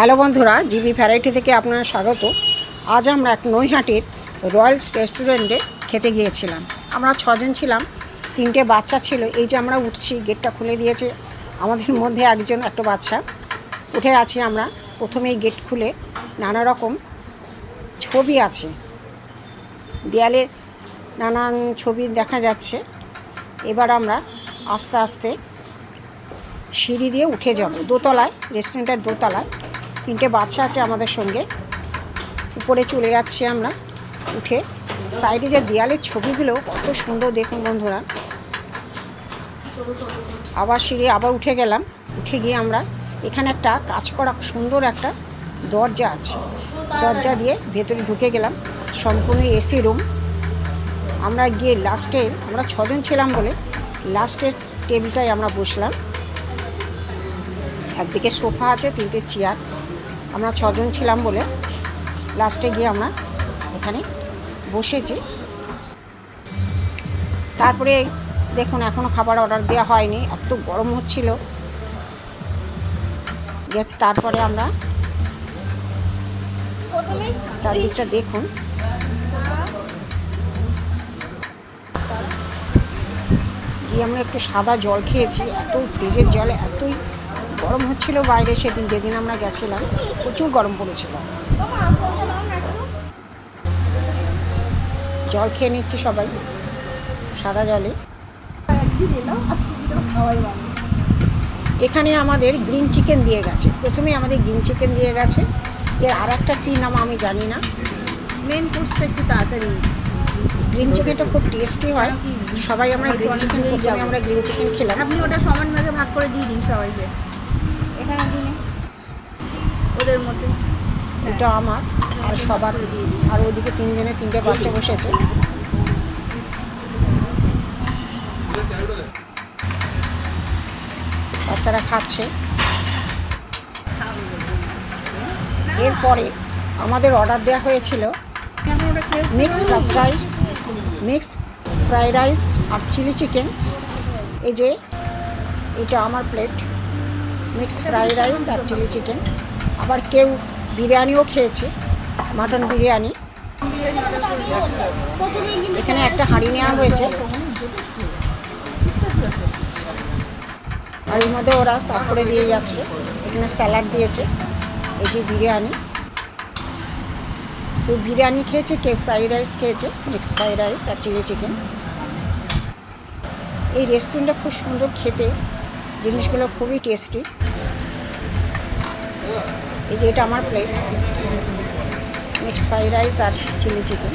Hello বন্ধুরা, GB variety থেকে আপনারা স্বাগত। আজ আমরা এক নৈহাটির রয়্যালস রেস্টুরেন্টে খেতে গিয়েছিলাম। আমরা 6 জন ছিলাম, 3টে বাচ্চা ছিল। এই যে আমরা উঠছি, গেটটা খুলে দিয়েছে। আমাদের মধ্যে একটা বাচ্চা উঠে আছে। আমরা প্রথমেই গেট খুলে নানা রকম ছবি আছে, দেয়ালে নানান ছবি দেখা যাচ্ছে। এবার আমরা আস্তে আস্তে সিঁড়ি দিয়ে উঠে যাব দোতলায়, রেস্টুরেন্টের দোতলায়। 3টে বাচ্চা আছে আমাদের সঙ্গে। উপরে চলে যাচ্ছি আমরা উঠে। সাইডে যে দেয়ালের ছবিগুলো কত সুন্দর দেখুন বন্ধুরা। আবার সিঁড়ি আবার উঠে গেলাম। উঠে গিয়ে আমরা এখানে একটা কাজ করা সুন্দর একটা দরজা আছে, দরজা দিয়ে ভেতরে ঢুকে গেলাম। সম্পূর্ণ এসি রুম। আমরা গিয়ে লাস্টে, আমরা 6 জন ছিলাম বলে লাস্টের টেবিলটায় আমরা বসলাম। একদিকে সোফা আছে, 3টে চেয়ার। আমরা 6 জন ছিলাম বলে লাস্টে গিয়ে আমরা এখানে বসেছি। তারপরে দেখুন, এখনও খাবার অর্ডার দেওয়া হয়নি, এত গরম হচ্ছিল। তারপরে আমরা চারদিকটা দেখুন। গিয়ে আমরা একটু সাদা জল খেয়েছি। এত ফ্রিজের জলে এতই গরম হচ্ছিল বাইরে। সেদিন যেদিন আমরা গেছিলাম প্রচুর গরম পড়েছিল। জল খেয়ে নিচ্ছি সবাই সাদা জলে। এখানে আমাদের গ্রিন চিকেন দিয়ে গেছে। প্রথমে আমাদের গ্রিন চিকেন দিয়ে গেছে। এর আর একটা কী নাম আমি জানি না। মেন কোর্সটা একটু তাড়াতাড়ি। গ্রিন চিকেনটা খুব টেস্টি হয়। সবাই আমরা গ্রিন চিকেন, প্রথমে আমরা গ্রিন চিকেন খেলাম। আপনি ওটা সমান ভাগে ভাগ করে দিয়ে দিন সবাইকে। এখানে দিনে ওদের মধ্যে এটা আমার আর সবার। আর ওদিকে 3 জনের 3টে বাচ্চা বসেছে। বাচ্চারা খাচ্ছে। এরপরে আমাদের অর্ডার দেওয়া হয়েছিল মিক্সড ফ্রাইড রাইস আর চিলি চিকেন। এই যে এটা আমার প্লেট, মিক্সড ফ্রাইড রাইস আর চিলি চিকেন। আবার কেউ বিরিয়ানিও খেয়েছে, মাটন বিরিয়ানি। এখানে একটা হাঁড়ি নেওয়া হয়েছে, আর এর মধ্যে ওরা সার্ভ করে দিয়ে যাচ্ছে। এখানে স্যালাড দিয়েছে। এই যে বিরিয়ানি, কেউ বিরিয়ানি খেয়েছে, কেউ ফ্রাইড রাইস খেয়েছে, মিক্সড ফ্রাইড রাইস আর চিলি চিকেন। এই রেস্টুরেন্টটা খুব সুন্দর খেতে, জিনিসগুলো খুবই টেস্টি। এই যে এটা আমার প্লেট, মিক্সড ফ্রাইড রাইস আর চিলি চিকেন।